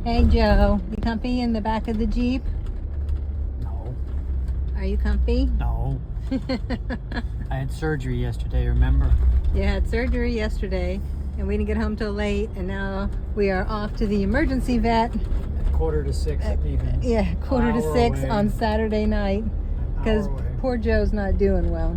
Hey Joe, you comfy in the back of the Jeep? No. Are you comfy? No. I had surgery yesterday, remember? You had surgery yesterday and we didn't get home till late, and now we are off to the emergency vet. At 5:45 at evening. Yeah, 5:45 on Saturday night because poor Joe's not doing well.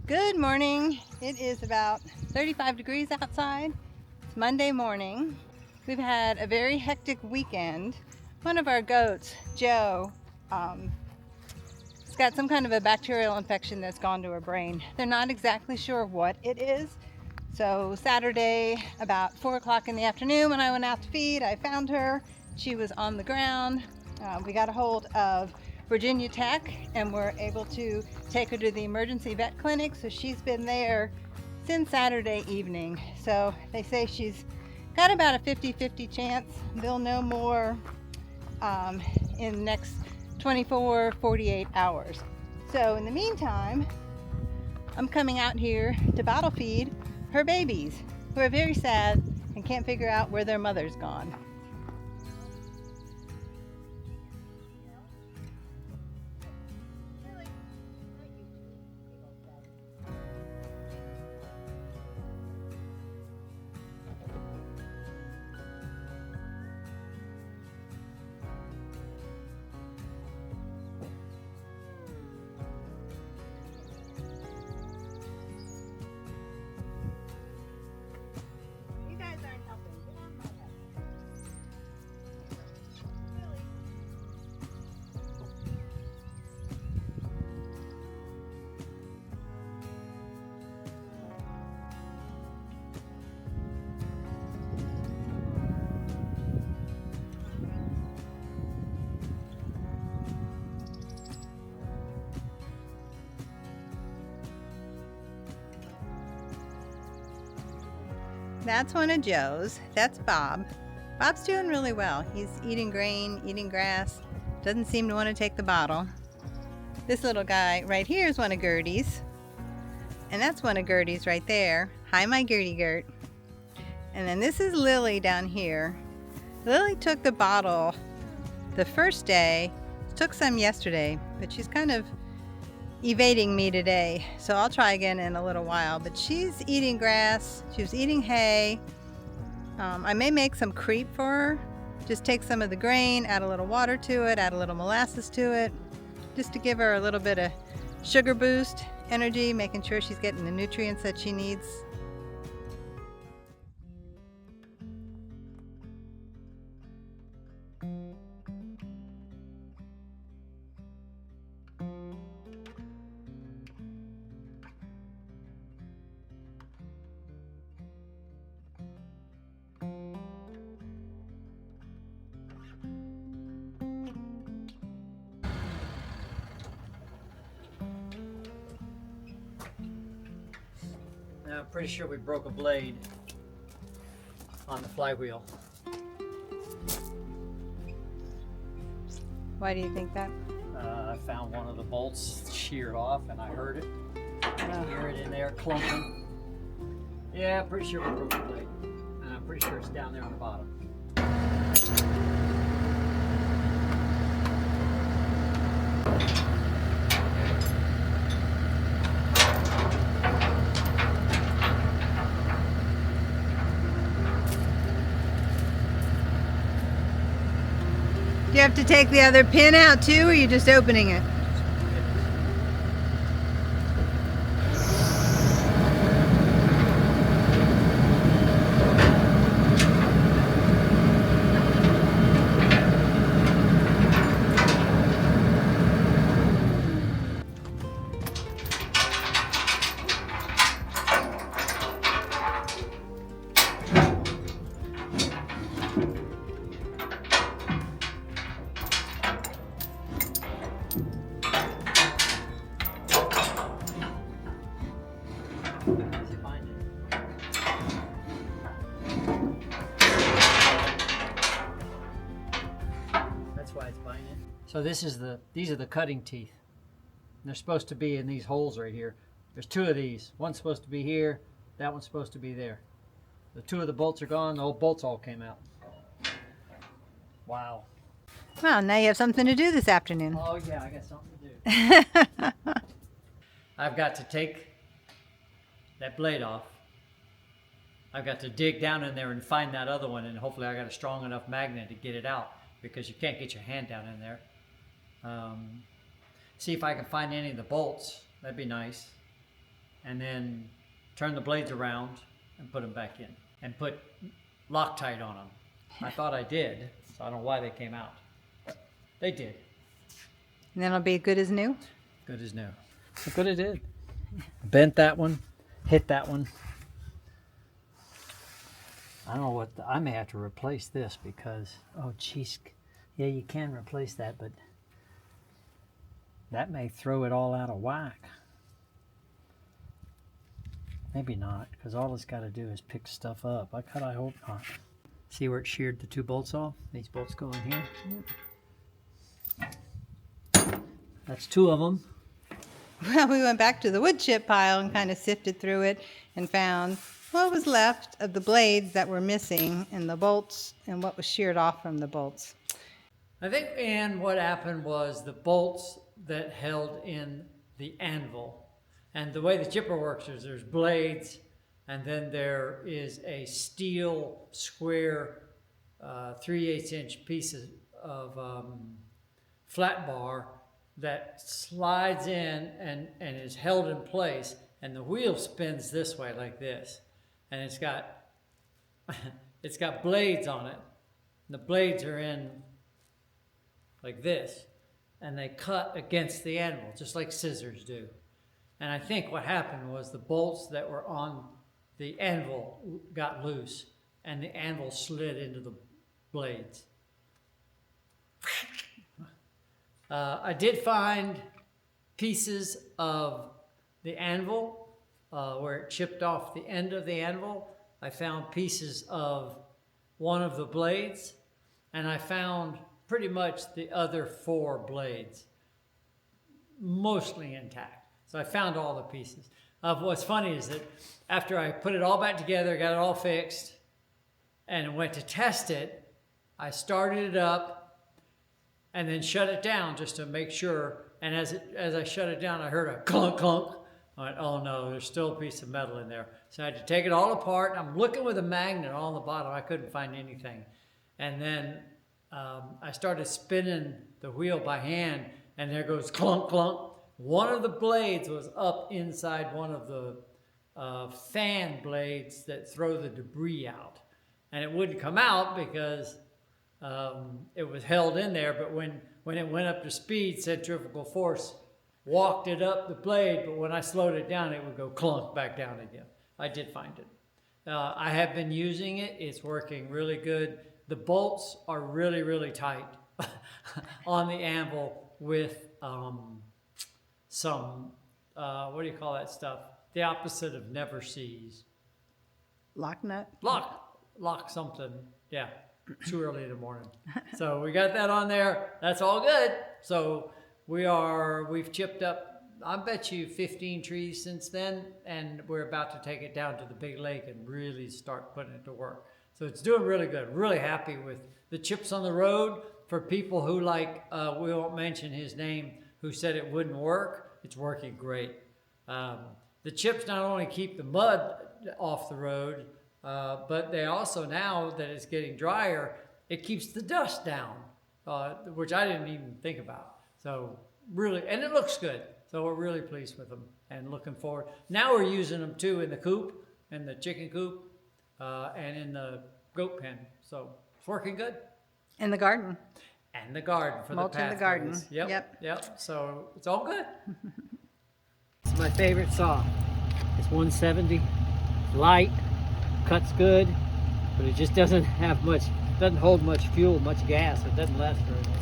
Good morning. It is about 35 degrees outside. It's Monday morning. We've had a very hectic weekend. One of our goats, Joe, has got some kind of a bacterial infection that's gone to her brain. They're not exactly sure what it is. So Saturday, about 4 o'clock in the afternoon, when I went out to feed, I found her. She was on the ground. We got a hold of Virginia Tech and we're able to take her to the emergency vet clinic. So she's been there since Saturday evening. So they say she's got about a 50-50 chance. They'll know more in the next 24-48 hours. So in the meantime, I'm coming out here to bottle feed her babies, who are very sad and can't figure out where their mother's gone. That's one of Joe's. That's Bob. Bob's doing really well. He's eating grain, eating grass. Doesn't seem to want to take the bottle. This little guy right here is one of Gertie's. And that's one of Gertie's right there. Hi, my Gertie Gert. And then this is Lily down here. Lily took the bottle the first day, took some yesterday, but she's kind of evading me today, so I'll try again in a little while. But she's eating grass, she was eating hay. I may make some creep for her. Just take some of the grain, add a little water to it, add a little molasses to it, just to give her a little bit of sugar boost, energy, making sure she's getting the nutrients that she needs. I'm pretty sure we broke a blade on the flywheel. Why do you think that? I found one of the bolts sheared off and I heard it. I hear it in there clumping. Yeah, pretty sure we broke the blade. And I'm pretty sure it's down there on the bottom. Do you have to take the other pin out too, or are you just opening it? Let's find it. That's why it's binding. So these are the cutting teeth. They're supposed to be in these holes right here. There's 2 of these. One's supposed to be here. That one's supposed to be there. The 2 of the bolts are gone. The old bolts all came out. Wow. Well, now you have something to do this afternoon. Oh yeah, I got something to do. I've got to take that blade off. I've got to dig down in there and find that other one, and hopefully I got a strong enough magnet to get it out, because you can't get your hand down in there. See if I can find any of the bolts. That'd be nice. And then turn the blades around and put them back in, and put Loctite on them. I thought I did, so I don't know why they came out. They did. And then it'll be good as new? Good as new. Look what it did. Bent that one, hit that one. I don't know what, I may have to replace this because, oh geez. Yeah, you can replace that, but that may throw it all out of whack. Maybe not, because all it's got to do is pick stuff up. I hope not. See where it sheared the 2 bolts off? These bolts go in here. That's 2 of them. Well, we went back to the wood chip pile and kind of sifted through it and found what was left of the blades that were missing and the bolts and what was sheared off from the bolts. I think, and what happened was the bolts that held in the anvil. And the way the chipper works is there's blades, and then there is a steel square 3/8 inch piece of flat bar that slides in and is held in place, and the wheel spins this way like this, and it's got blades on it. The blades are in like this, and they cut against the anvil just like scissors do. And I think what happened was the bolts that were on the anvil got loose, and the anvil slid into the blades. I did find pieces of the anvil where it chipped off the end of the anvil. I found pieces of one of the blades, and I found pretty much the other 4 blades, mostly intact. So I found all the pieces. What's funny is that after I put it all back together, got it all fixed, and went to test it, I started it up and then shut it down just to make sure. And as I shut it down, I heard a clunk, clunk. I went, oh no, there's still a piece of metal in there. So I had to take it all apart. I'm looking with a magnet on the bottom. I couldn't find anything. And then I started spinning the wheel by hand, and there goes clunk, clunk. One of the blades was up inside one of the fan blades that throw the debris out. And it wouldn't come out because it was held in there, but when it went up to speed, centrifugal force walked it up the blade, but when I slowed it down, it would go clunk back down again. I did find it. I have been using it. It's working really good. The bolts are really, really tight on the anvil with some, what do you call that stuff? The opposite of never sees. Lock nut? Lock something, yeah. Too early in the morning. So we got that on there. That's all good. So we've chipped up, I bet you 15 trees since then, and we're about to take it down to the big lake and really start putting it to work. So it's doing really good. Really happy with the chips on the road. For people who we won't mention his name, who said it wouldn't work, it's working great. The chips not only keep the mud off the road, but they also, now that it's getting drier, it keeps the dust down, which I didn't even think about. So really, and it looks good. So we're really pleased with them and looking forward. Now we're using them too in the coop, in the chicken coop, and in the goat pen. So it's working good. In the garden. And the garden for Mulch the pathways. in the garden. Yep. So it's all good. It's my favorite saw. It's 170, light, cuts good, but it just doesn't hold much fuel, much gas. It doesn't last very long.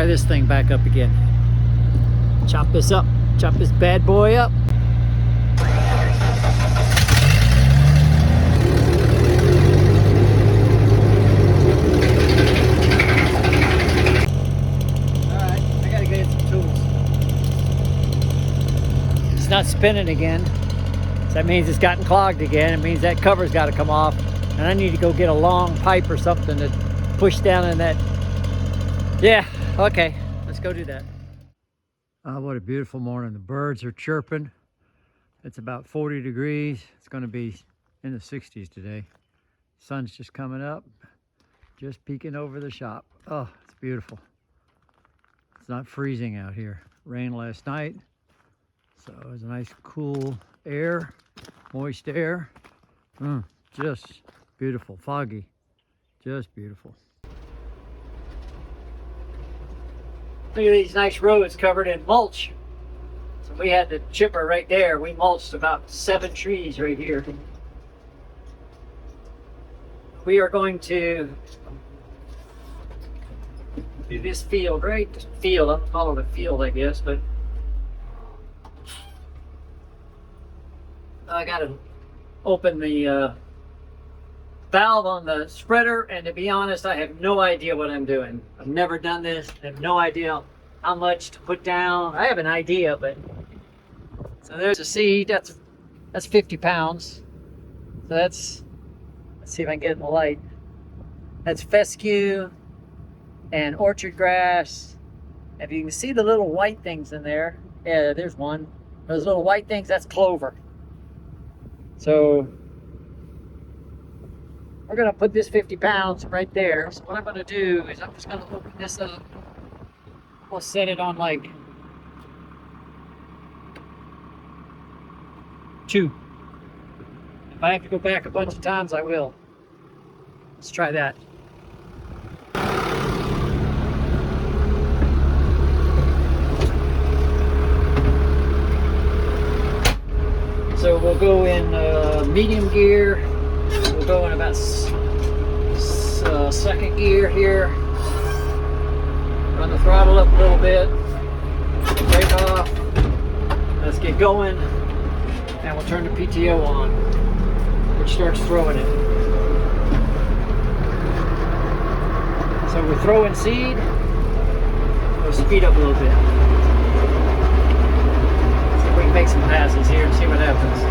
fire this thing back up again. Chop this up. Chop this bad boy up. Alright, I gotta get some tools. It's not spinning again. So that means it's gotten clogged again. It means that cover's got to come off. And I need to go get a long pipe or something to push down in that. Yeah, okay, let's go do that. What a beautiful morning. The birds are chirping. It's about 40 degrees. It's going to be in the 60s today. Sun's just coming up, just peeking over the shop. Oh, it's beautiful. It's not freezing out here. Rained last night, so it was a nice cool air, moist air. Just beautiful. Foggy, just beautiful. Look at these nice roads covered in mulch. So we had the chipper right there. We mulched about 7 trees right here. We are going to do this field, right? Field, I'm calling it a field, I guess, but I gotta open the valve on the spreader, and to be honest, I have no idea what I'm doing. I've never done this. I have no idea how much to put down. I have an idea, but so there's a seed. That's 50 pounds. So let's see if I can get it in the light. That's fescue and orchard grass. If you can see the little white things in there, yeah, there's one. Those little white things, that's clover. So we're gonna put this 50 pounds right there. So what I'm gonna do is I'm just gonna open this up. We'll set it on like 2. If I have to go back a bunch of times, I will. Let's try that. So we'll go in medium gear. We'll go in about second gear here. Run the throttle up a little bit. Brake off. Let's get going. And we'll turn the PTO on, which starts throwing it. So we're throwing seed. We'll speed up a little bit. See if we can make some passes here and see what happens.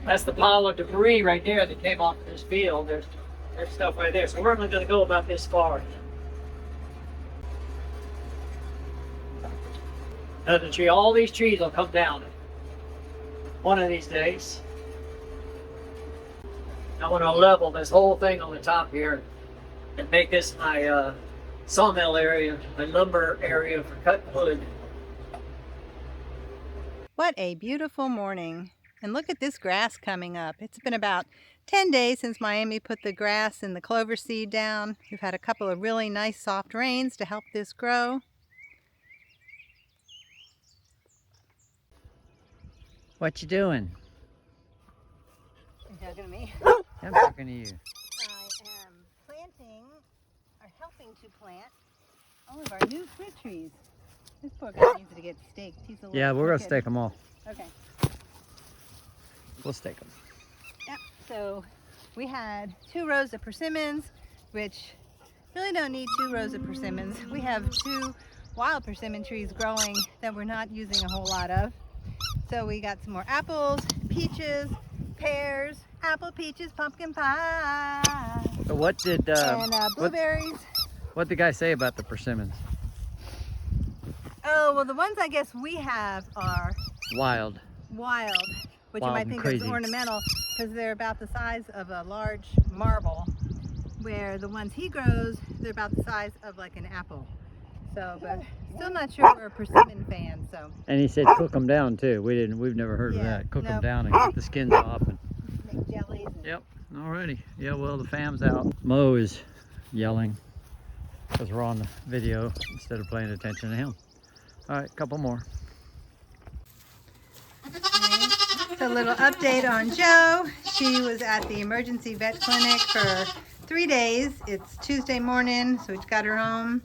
That's the pile of debris right there that came off this field. There's stuff right there. So we're only going to go about this far. Another tree. All these trees will come down one of these days. I want to level this whole thing on the top here and make this my sawmill area, my lumber area for cutting wood. What a beautiful morning. And look at this grass coming up. It's been about 10 days since Miami put the grass and the clover seed down. We've had a couple of really nice soft rains to help this grow. What you doing? Are you talking to me? I'm talking to you. I am planting, or helping to plant, all of our new fruit trees. This poor guy needs to get staked. He's a little Yeah, we're going to crooked. stake them all. Okay. We'll stake them. Yep. So we had 2 rows of persimmons, which really don't need 2 rows of persimmons. We have 2 wild persimmon trees growing that we're not using a whole lot of. So we got some more apples, peaches, pears, apple, peaches, pumpkin pie, So what did and blueberries. what the guy say about the persimmons? Oh, well, the ones I guess we have are Wild. wild, which you Wild might and think crazy. is ornamental because they're about the size of a large marble, where the ones he grows, they're about the size of like an apple. So, but still not sure we're a persimmon fan, so. And he said cook them down too. We've never heard of Yeah, that. Cook them nope. down and get the skins off. And Make jellies. And yep. Alrighty. Yeah. Well, the fam's out. Mo is yelling because we're on the video instead of paying attention to him. All right, couple more. Okay. A little update on Joe. She was at the emergency vet clinic for 3 days. It's Tuesday morning, so we've got her home.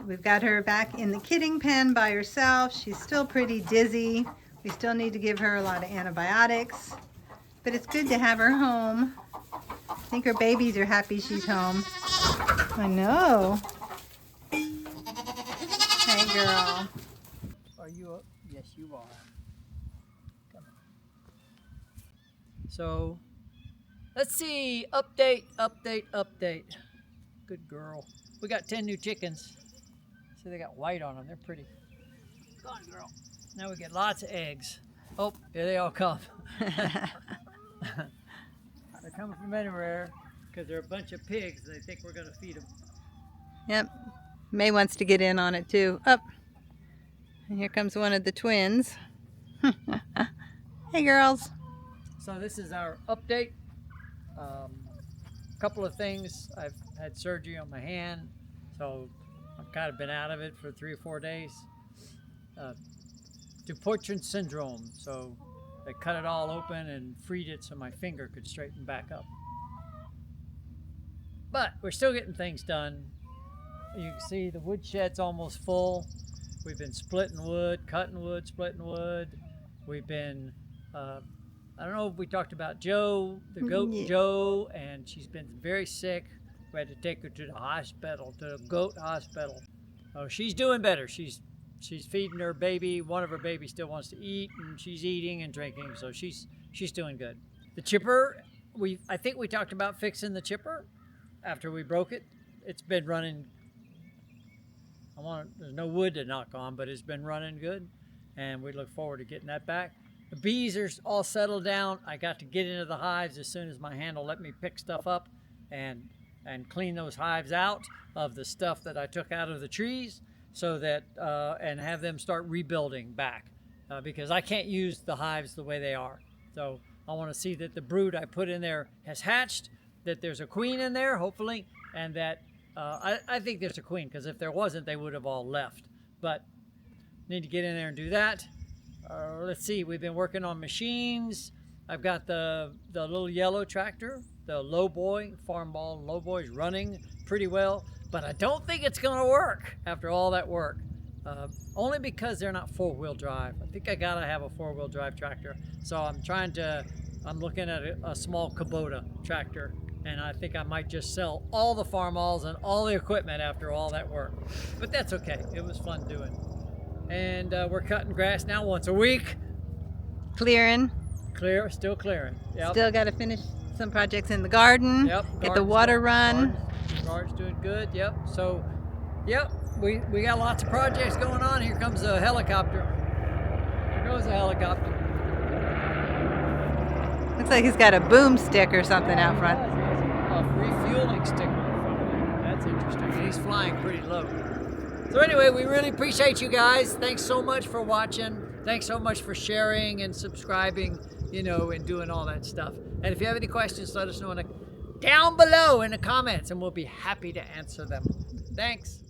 We've got her back in the kidding pen by herself. She's still pretty dizzy. We still need to give her a lot of antibiotics, but it's good to have her home. I think her babies are happy she's home. I know. Hey, girl. Are you up? Yes, you are. Come on. So, let's see. Update. Good girl. We got 10 new chickens. See, they got white on them. They're pretty. Go on, girl. Now we get lots of eggs. Oh, here they all come. They're coming from anywhere because they're a bunch of pigs. They think we're going to feed them. Yep. May wants to get in on it too. Up. And here comes one of the twins. Hey, girls. So this is our update. A couple of things. I've had surgery on my hand, so I've kind of been out of it for 3 or 4 days. Dupuytren syndrome. So they cut it all open and freed it so my finger could straighten back up. But we're still getting things done. You can see the woodshed's almost full. We've been splitting wood, cutting wood, splitting wood. We've been, I don't know if we talked about Joe, the goat Joe, and she's been very sick. We had to take her to the hospital, to the goat hospital. Oh, she's doing better. She's feeding her baby. One of her babies still wants to eat, and she's eating and drinking, so she's doing good. The chipper, I think we talked about fixing the chipper after we broke it. It's been running. There's no wood to knock on, but it's been running good, and we look forward to getting that back. The bees are all settled down. I got to get into the hives as soon as my hand will let me pick stuff up and clean those hives out of the stuff that I took out of the trees, so that and have them start rebuilding back, because I can't use the hives the way they are. So I want to see that the brood I put in there has hatched, that there's a queen in there, hopefully, and that I think there's a queen, because if there wasn't, they would have all left. But need to get in there and do that. Let's see, we've been working on machines. I've got the little yellow tractor, the lowboy, farm ball lowboy, is running pretty well, but I don't think it's going to work after all that work. Only because they're not 4-wheel drive. I think I got to have a 4-wheel drive tractor. So I'm looking at a small Kubota tractor. And I think I might just sell all the farmalls and all the equipment after all that work. But that's okay. It was fun doing. And we're cutting grass now once a week. Clearing. Still clearing. Yep. Still got to finish some projects in the garden. Yep. Get the water run. Garden's doing good. Yep. So, yep. We got lots of projects going on. Here comes a helicopter. There goes a helicopter. Looks like he's got a boomstick or something out front. A refueling sticker in front of him. That's interesting. He's flying pretty low. So anyway, we really appreciate you guys. Thanks so much for watching. Thanks so much for sharing and subscribing, and doing all that stuff. And if you have any questions, let us know down below in the comments, and we'll be happy to answer them. Thanks.